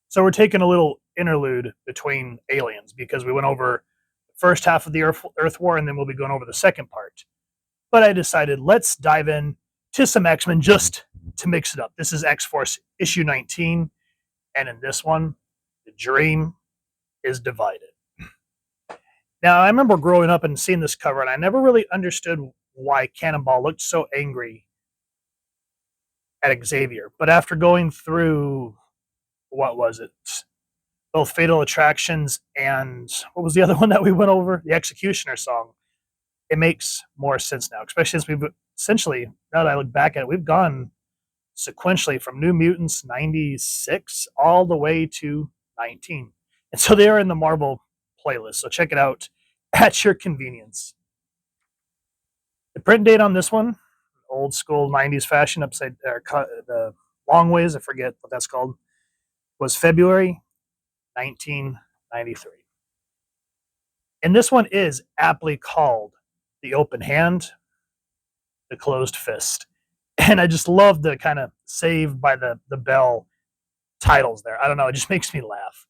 So we're taking a little interlude between aliens because we went over the first half of the Earth War, and then we'll be going over the second part. But I decided let's dive in to some X-Men just to mix it up. This is X-Force issue 19, and in this one, the dream is divided. Now, I remember growing up and seeing this cover, and I never really understood why Cannonball looked so angry at Xavier. But after going through, what was it? Both Fatal Attractions and what was the other one that we went over? The X-Cutioner song. It makes more sense now, especially as we've essentially, now that I look back at it, we've gone sequentially from New Mutants 96 all the way to 19. And so they are in the Marvel playlist. So check it out at your convenience. The print date on this one, old school 90s fashion, upside or cut the long ways, I forget what that's called, was February 1993. And this one is aptly called The Open Hand, The Closed Fist. And I just love the kind of Saved by the Bell titles there. I don't know, it just makes me laugh.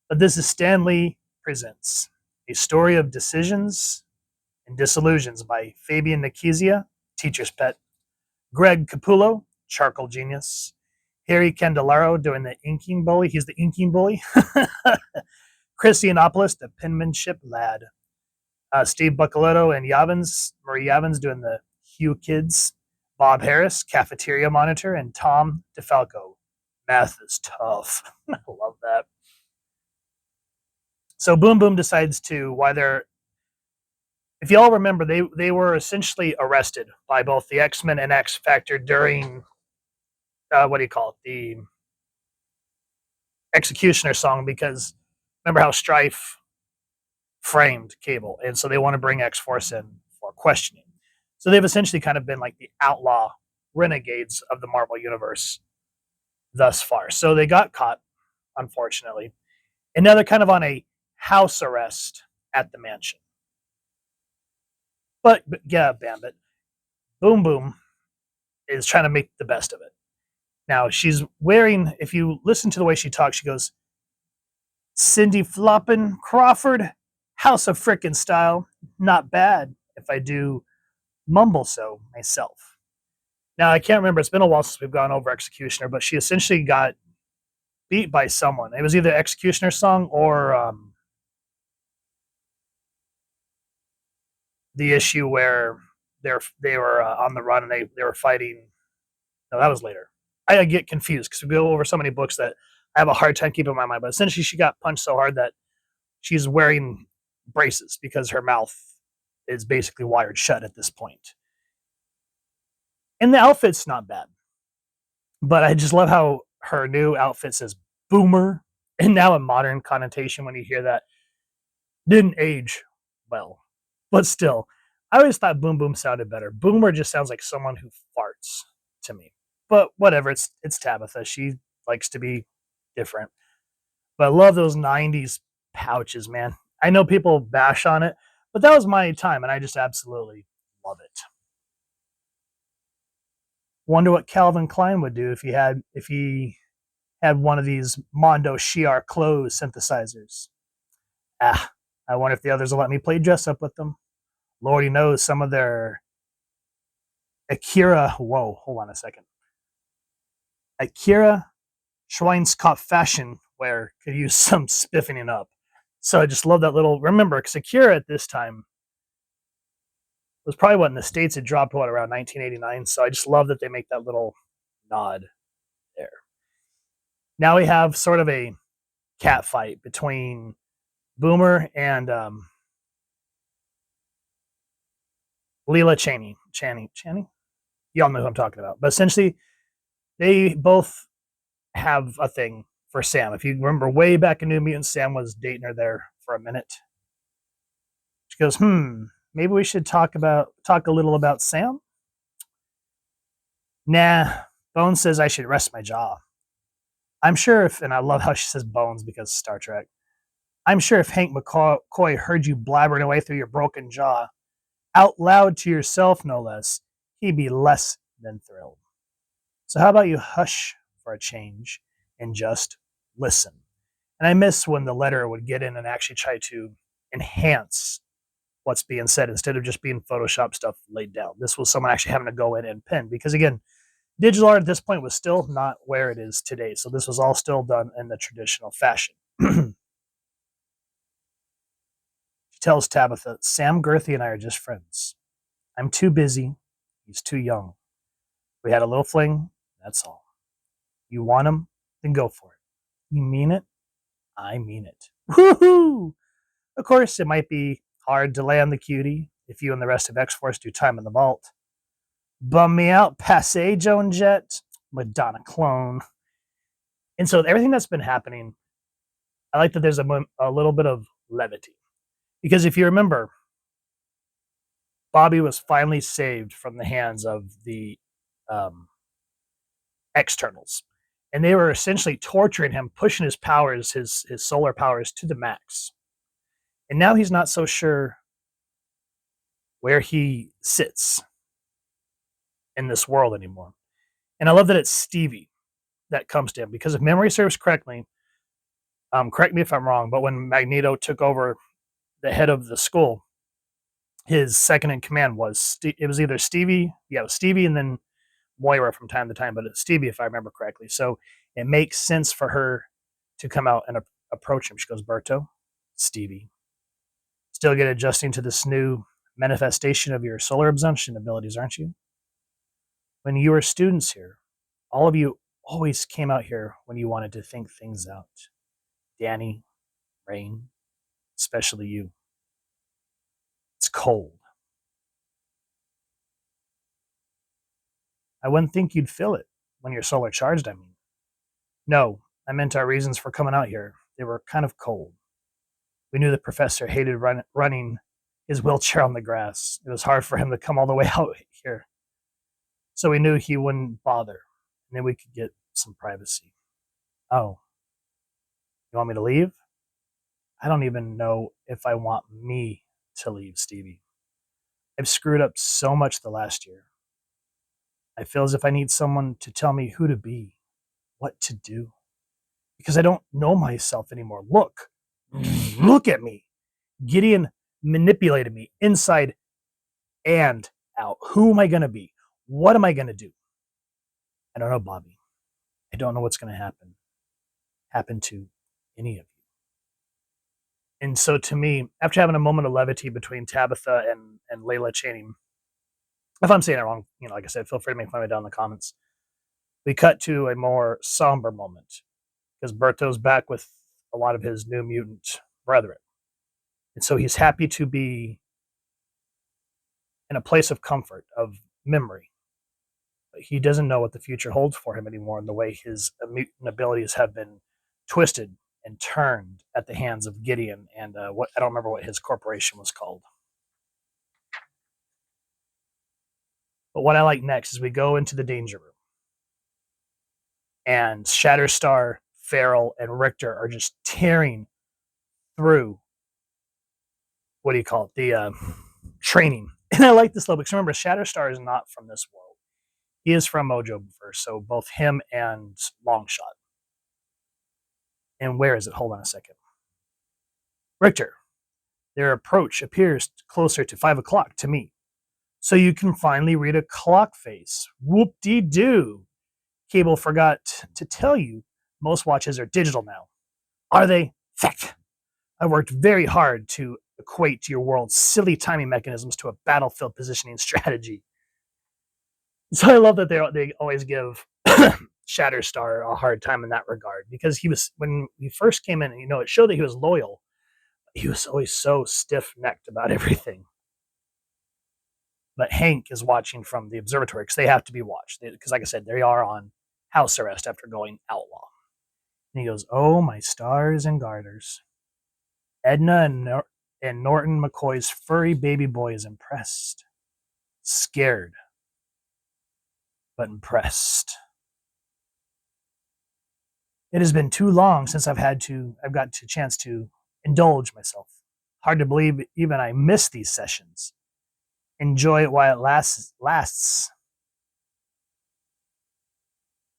But this is Stan Lee Presents A Story of Decisions and Disillusions by Fabian Nicieza, Teacher's Pet, Greg Capullo, Charcoal Genius, Harry Candelario doing the inking bully. He's the inking bully. Chris Eliopoulos, the penmanship lad. Steve Buccellato and Javins, Marie Javins doing the Hugh Kids. Bob Harris, Cafeteria Monitor, and Tom DeFalco. Math is tough. I love that. So Boom Boom decides to, why they're, if you all remember, they were essentially arrested by both the X-Men and X Factor during, what do you call it, the X-Cutioner song, because remember how Strife framed Cable, and so they want to bring X-Force in for questioning. So they've essentially kind of been like the outlaw renegades of the Marvel Universe thus far. So they got caught, unfortunately. And now they're kind of on a house arrest at the mansion. But yeah, Bandit. Boom Boom is trying to make the best of it. Now, she's wearing, if you listen to the way she talks, she goes, Cindy Floppin' Crawford, House of Frickin' Style, not bad if I do mumble so myself. Now, I can't remember. It's been a while since we've gone over X-Cutioner, but she essentially got beat by someone. It was either X-Cutioner song or the issue where they were on the run and they were fighting. No, that was later. I get confused because we go over so many books that I have a hard time keeping in my mind. But essentially, she got punched so hard that she's wearing braces because her mouth is basically wired shut at this point. And the outfit's not bad. But I just love how her new outfit says boomer. And now a modern connotation when you hear that. Didn't age well. But still, I always thought Boom Boom sounded better. Boomer just sounds like someone who farts to me. But whatever, it's Tabitha. She likes to be different. But I love those 90s pouches, man. I know people bash on it, but that was my time, and I just absolutely love it. Wonder what Calvin Klein would do if he had one of these Mondo Shiar clothes synthesizers. I wonder if the others will let me play dress up with them. Lordy knows some of their Akira. Whoa, hold on a second. Akira Schweinskopf fashion wear could use some spiffing up. So I just love that little. Remember, because Akira at this time was probably what in the States it dropped around 1989. So I just love that they make that little nod there. Now we have sort of a cat fight between Boomer and Leela Chaney. Y'all know who I'm talking about. But essentially, they both have a thing for Sam. If you remember way back in New Mutants, Sam was dating her there for a minute. She goes, maybe we should talk a little about Sam? Nah, Bones says I should rest my jaw. I'm sure if, and I love how she says Bones because Star Trek, I'm sure if Hank McCoy heard you blabbering away through your broken jaw, out loud to yourself no less, he'd be less than thrilled. So how about you hush for a change and just listen. And I miss when the letter would get in and actually try to enhance what's being said instead of just being Photoshop stuff laid down. This was someone actually having to go in and pen because, again, digital art at this point was still not where it is today. So this was all still done in the traditional fashion. She tells Tabitha, Sam Gerthy and I are just friends. I'm too busy. He's too young. We had a little fling. That's all. You want him? Then go for it. You mean it? I mean it. Woohoo! Of course, it might be hard to lay on the cutie if you and the rest of X-Force do time in the vault. Bum me out, passe, Joan Jett, Madonna clone. And so everything that's been happening, I like that there's a little bit of levity. Because if you remember, Bobby was finally saved from the hands of the externals. And they were essentially torturing him, pushing his powers, his solar powers to the max. And now he's not so sure where he sits in this world anymore. And I love that it's Stevie that comes to him, because if memory serves correctly, correct me if I'm wrong, but when Magneto took over the head of the school, his second in command was it was either Stevie, it was Stevie, and then Moira from time to time, but it's Stevie if I remember correctly. So it makes sense for her to come out and approach him. She goes, Berto, Stevie, still get adjusting to this new manifestation of your solar absorption abilities, aren't you? When you were students here, all of you always came out here when you wanted to think things out. Danny, Rain, especially you. It's cold. I wouldn't think you'd feel it when you're solar charged, I mean. No, I meant our reasons for coming out here. They were kind of cold. We knew the professor hated running his wheelchair on the grass. It was hard for him to come all the way out here. So we knew he wouldn't bother, and then we could get some privacy. Oh, you want me to leave? I don't even know if I want me to leave, Stevie. I've screwed up so much the last year. I feel as if I need someone to tell me who to be, what to do, because I don't know myself anymore. Look at me. Gideon manipulated me inside and out. Who am I going to be? What am I going to do? I don't know, Bobby. I don't know what's going to happen to any of you. And so to me, after having a moment of levity between Tabitha and Layla Channing, if I'm saying it wrong, like I said, feel free to make fun of me down in the comments. We cut to a more somber moment because Berto's back with a lot of his new mutant brethren. And so he's happy to be in a place of comfort, of memory. But he doesn't know what the future holds for him anymore in the way his mutant abilities have been twisted and turned at the hands of Gideon and what I don't remember what his corporation was called. But what I like next is we go into the danger room. And Shatterstar, Feral, and Richter are just tearing through, what do you call it, the training. And I like this little because remember, Shatterstar is not from this world. He is from Mojo first, so both him and Longshot. And where is it? Hold on a second. Richter, their approach appears closer to 5 o'clock to me. So you can finally read a clock face. Whoop-de-doo. Cable forgot to tell you, most watches are digital now. Are they? Fact. I worked very hard to equate your world's silly timing mechanisms to a battlefield positioning strategy. So I love that they always give Shatterstar a hard time in that regard, because when he first came in, it showed that he was loyal. He was always so stiff-necked about everything. But Hank is watching from the observatory because they have to be watched. Because, like I said, they are on house arrest after going outlaw. And he goes, oh, my stars and garters. Edna and Norton McCoy's furry baby boy is impressed. Scared, but impressed. It has been too long since I've got a chance to indulge myself. Hard to believe even I miss these sessions. Enjoy it while it lasts.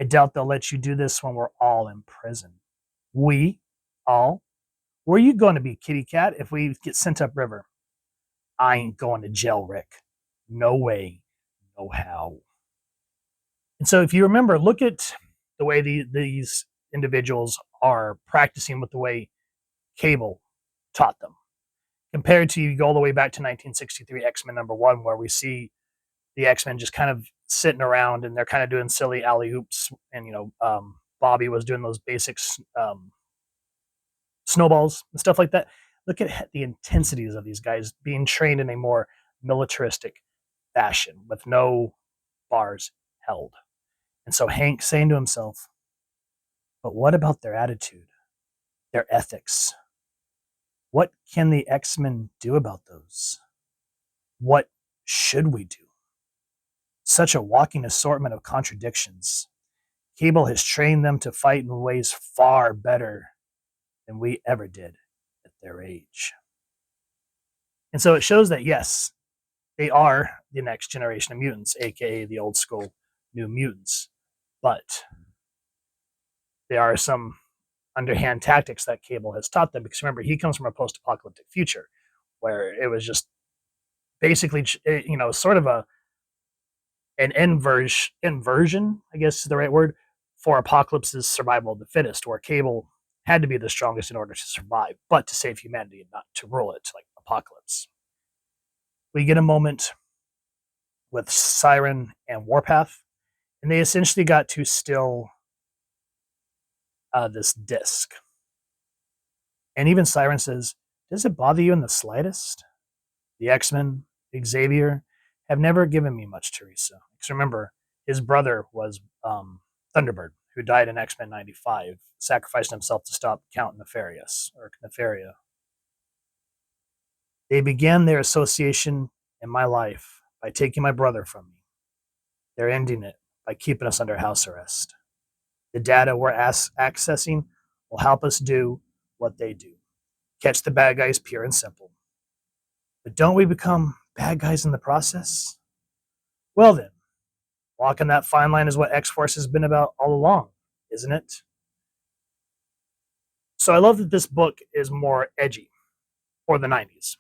I doubt they'll let you do this when we're all in prison. We all. Where you going to be, kitty cat, if we get sent upriver? I ain't going to jail, Rick. No way, no how. And so if you remember, look at the way these individuals are practicing with the way Cable taught them. Compared to, you go all the way back to 1963 X-Men #1, where we see the X-Men just kind of sitting around and they're kind of doing silly alley oops, and Bobby was doing those basic snowballs and stuff like that. Look at the intensities of these guys being trained in a more militaristic fashion with no bars held. And so Hank saying to himself, but what about their attitude, their ethics? What can the X-Men do about those? What should we do? Such a walking assortment of contradictions. Cable has trained them to fight in ways far better than we ever did at their age. And so it shows that, yes, they are the next generation of mutants, aka the old school New Mutants. But there are some underhand tactics that Cable has taught them, because remember, he comes from a post-apocalyptic future where it was just basically, sort of an inversion, I guess is the right word, for Apocalypse's survival of the fittest, where Cable had to be the strongest in order to survive, but to save humanity and not to rule it like Apocalypse. We get a moment with Siren and Warpath, and they essentially got to steal this disc. And even Siren says, does it bother you in the slightest? The X-Men, Xavier, have never given me much, Teresa. Because remember, his brother was Thunderbird, who died in X-Men 95, sacrificed himself to stop Count Nefarious, or Nefaria. They began their association in my life by taking my brother from me. They're ending it by keeping us under house arrest. The data we're accessing will help us do what they do. Catch the bad guys, pure and simple. But don't we become bad guys in the process? Well then, walking that fine line is what X-Force has been about all along, isn't it? So I love that this book is more edgy for the 90s.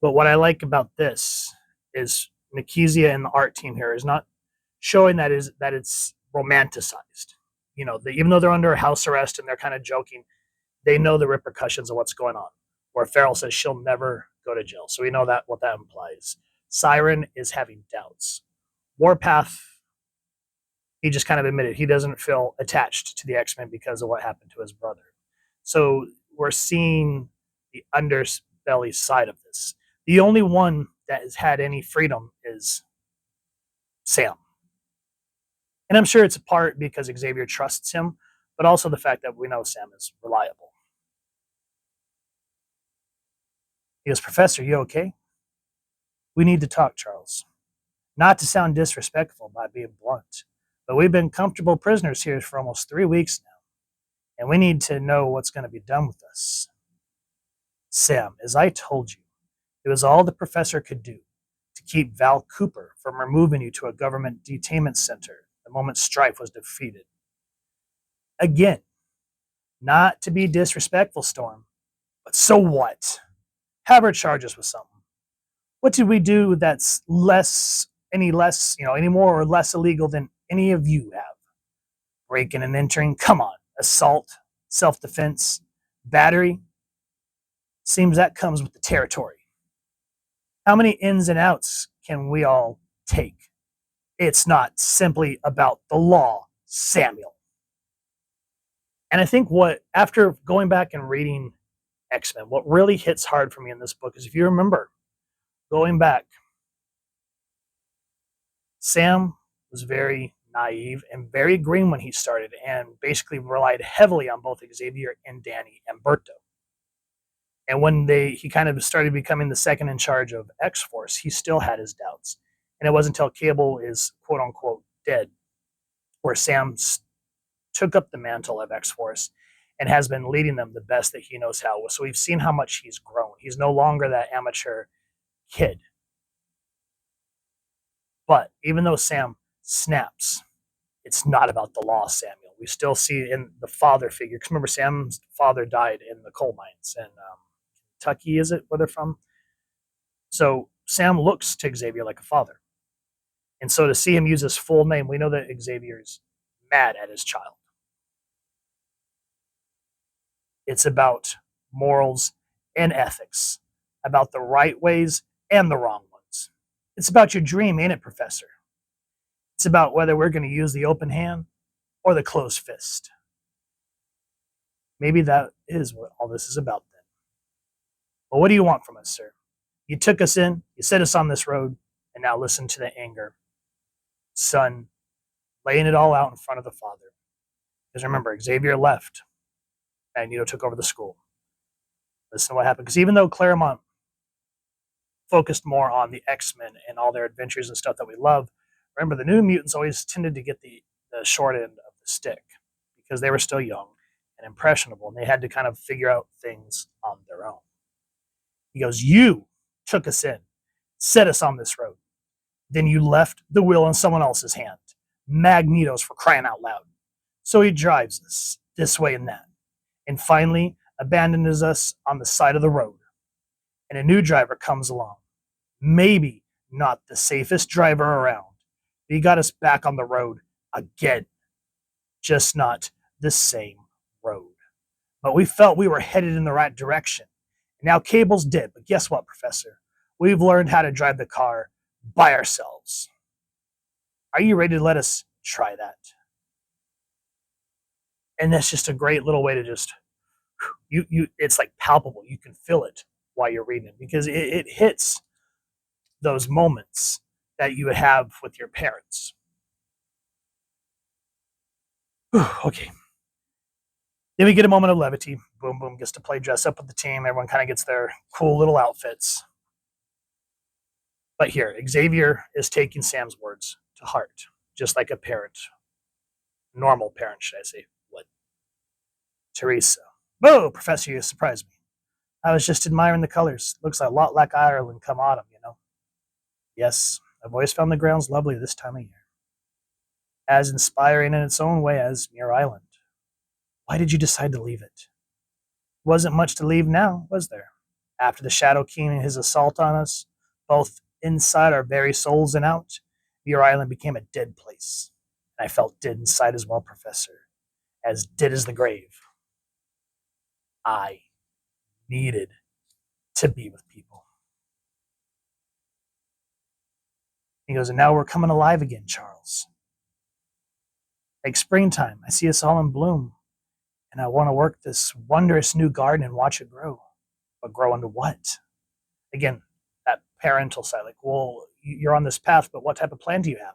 But what I like about this is Nicieza and the art team here is not showing that it's romanticized. Even though they're under house arrest and they're kind of joking, they know the repercussions of what's going on. Where Farrell says she'll never go to jail. So we know that what that implies. Siren is having doubts. Warpath, he just kind of admitted he doesn't feel attached to the X-Men because of what happened to his brother. So we're seeing the underbelly side of this. The only one that has had any freedom is Sam. And I'm sure it's a part because Xavier trusts him, but also the fact that we know Sam is reliable. He goes, Professor, you okay? We need to talk, Charles. Not to sound disrespectful by being blunt, but we've been comfortable prisoners here for almost 3 weeks now, and we need to know what's going to be done with us. Sam, as I told you, it was all the professor could do to keep Val Cooper from removing you to a government detainment center the moment Strife was defeated. Again, not to be disrespectful, Storm, but so what? Have her charge us with something. What did we do that's any more or less illegal than any of you have? Breaking and entering, come on. Assault, self-defense, battery. Seems that comes with the territory. How many ins and outs can we all take? It's not simply about the law, Samuel. And I think after going back and reading X-Men, what really hits hard for me in this book is, if you remember, going back, Sam was very naive and very green when he started, and basically relied heavily on both Xavier and Danny and Berto. And when he kind of started becoming the second in charge of X-Force, he still had his doubts. And it wasn't until Cable is quote unquote dead where Sam took up the mantle of X-Force and has been leading them the best that he knows how. So we've seen how much he's grown. He's no longer that amateur kid. But even though Sam snaps it's not about the law, Samuel. We still see in the father figure. Because remember, Sam's father died in the coal mines in Kentucky, is it, where they're from? So Sam looks to Xavier like a father. And so to see him use his full name, we know that Xavier's mad at his child. It's about morals and ethics, about the right ways and the wrong ones. It's about your dream, ain't it, Professor? It's about whether we're going to use the open hand or the closed fist. Maybe that is what all this is about then. But what do you want from us, sir? You took us in, you set us on this road, and now listen to the anger. Son, laying it all out in front of the father. Because remember, Xavier left. Magneto took over the school. Listen to what happened. Because even though Claremont focused more on the X-Men and all their adventures and stuff that we love, remember, the New Mutants always tended to get the short end of the stick because they were still young and impressionable, and they had to kind of figure out things on their own. He goes, you took us in, set us on this road. Then you left the wheel in someone else's hand. Magneto's, for crying out loud. So he drives us this way and that, and finally abandons us on the side of the road. And a new driver comes along. Maybe not the safest driver around. But he got us back on the road again. Just not the same road. But we felt we were headed in the right direction. Now Cable's dead, but guess what, Professor? We've learned how to drive the car by ourselves. Are you ready to let us try that? And that's just a great little way to just, it's like palpable. You can feel it while you're reading it because it hits those moments that you would have with your parents. Okay. Then we get a moment of levity. Boom, boom, gets to play dress up with the team. Everyone kind of gets their cool little outfits. But here, Xavier is taking Sam's words to heart, just like a parent. Normal parent, should I say. What? Teresa. Whoa, Professor, you surprised me. I was just admiring the colors. Looks a lot like Ireland come autumn, you know. Yes, I've always found the grounds lovely this time of year. As inspiring in its own way as Muir Island. Why did you decide to leave it? Wasn't much to leave now, was there? After the Shadow King and his assault on us, both inside our very souls and out, Muir Island became a dead place. And I felt dead inside as well, Professor. As dead as the grave. I needed to be with people. He goes, and now we're coming alive again, Charles. Like springtime, I see us all in bloom. And I want to work this wondrous new garden and watch it grow. But grow into what? Again, that parental side, like, well, you're on this path, but what type of plan do you have?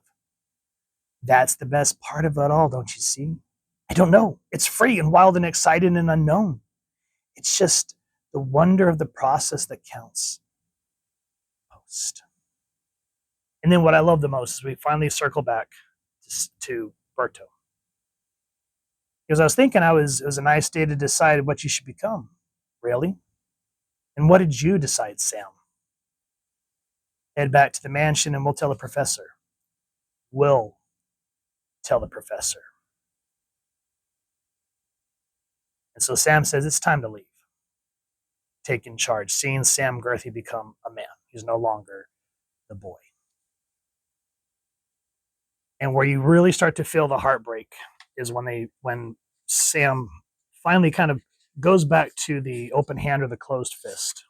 That's the best part of it all, don't you see? I don't know. It's free and wild and exciting and unknown. It's just the wonder of the process that counts most. And then what I love the most is we finally circle back to Berto. Because I was thinking it was a nice day to decide what you should become. Really? And what did you decide, Sam? Head back to the mansion and we'll tell the professor. We'll tell the professor. And so Sam says it's time to leave. Taking charge, seeing Sam Gerthy become a man. He's no longer the boy. And where you really start to feel the heartbreak is when Sam finally kind of goes back to the open hand or the closed fist.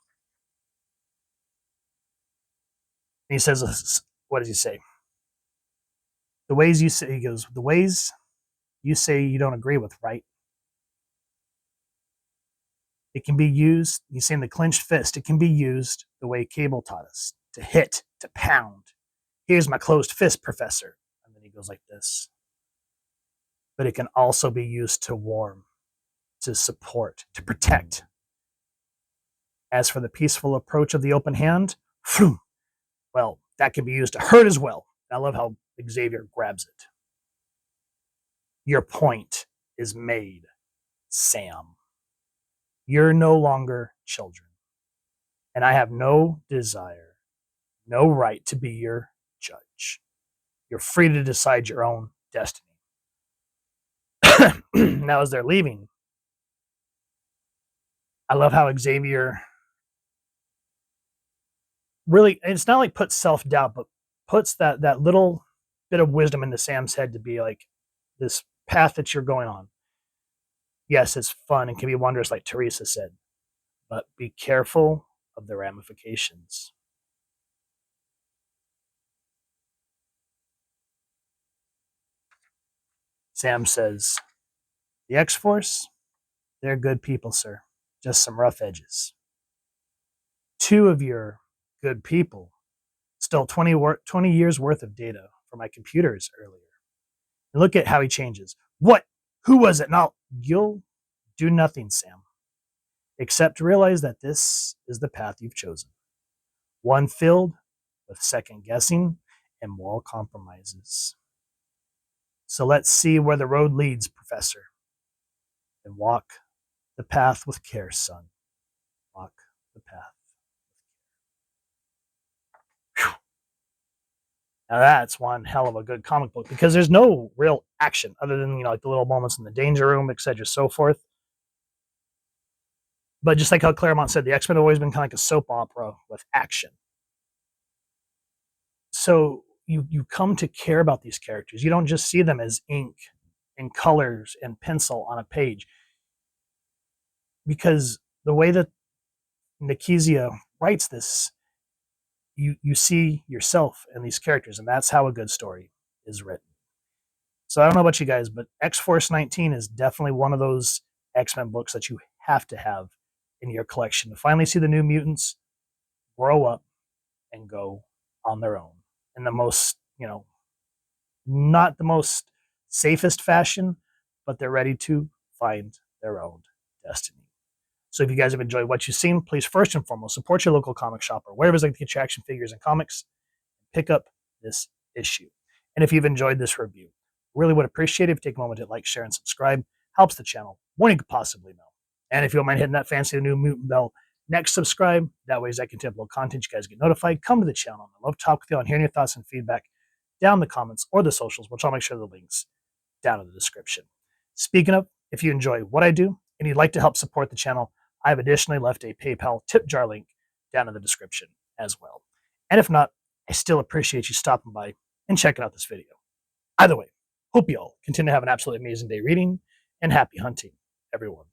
And he says, what does he say? The ways you say, he goes, the ways you say you don't agree with, right? It can be used, he's saying the clenched fist, it can be used the way Cable taught us, to hit, to pound. Here's my closed fist, Professor. And then he goes like this. But it can also be used to warm, to support, to protect. As for the peaceful approach of the open hand, well, that can be used to hurt as well. I love how Xavier grabs it. Your point is made, Sam. You're no longer children. And I have no desire, no right to be your judge. You're free to decide your own destiny. Now, as they're leaving, I love how Xavier really, it's not like puts self-doubt, but puts that little bit of wisdom into Sam's head to be like, this path that you're going on, yes, it's fun and can be wondrous, like Teresa said, but be careful of the ramifications. Sam says, the X-Force, they're good people, sir. Just some rough edges. Two of your good people stole 20 years worth of data from my computers earlier. And look at how he changes. What? Who was it? Now, you'll do nothing, Sam, except realize that this is the path you've chosen. One filled with second guessing and moral compromises. So let's see where the road leads, Professor. And walk the path with care, son. Walk the path. Whew. Now that's one hell of a good comic book because there's no real action other than, like the little moments in the danger room, etc., so forth. But just like how Claremont said, the X-Men have always been kind of like a soap opera with action. So you come to care about these characters. You don't just see them as ink and colors and pencil on a page. Because the way that Nicieza writes this, you see yourself in these characters, and that's how a good story is written. So I don't know about you guys, but X-Force 19 is definitely one of those X-Men books that you have to have in your collection to finally see the New Mutants grow up and go on their own in the most, not the most safest fashion, but they're ready to find their own destiny. So if you guys have enjoyed what you've seen, please first and foremost support your local comic shop or wherever it's like to get your action figures and comics. Pick up this issue. And if you've enjoyed this review, really would appreciate it if you take a moment to like, share, and subscribe. Helps the channel more than you could possibly know. And if you don't mind hitting that fancy new mutant bell next, subscribe. That way, as I continue to upload content, you guys get notified. Come to the channel. I love to talk with you and hearing your thoughts and feedback down in the comments or the socials, which I'll make sure the links down in the description. Speaking of, if you enjoy what I do and you'd like to help support the channel, I've additionally left a PayPal tip jar link down in the description as well. And if not, I still appreciate you stopping by and checking out this video. Either way, hope you all continue to have an absolutely amazing day reading, and happy hunting, everyone.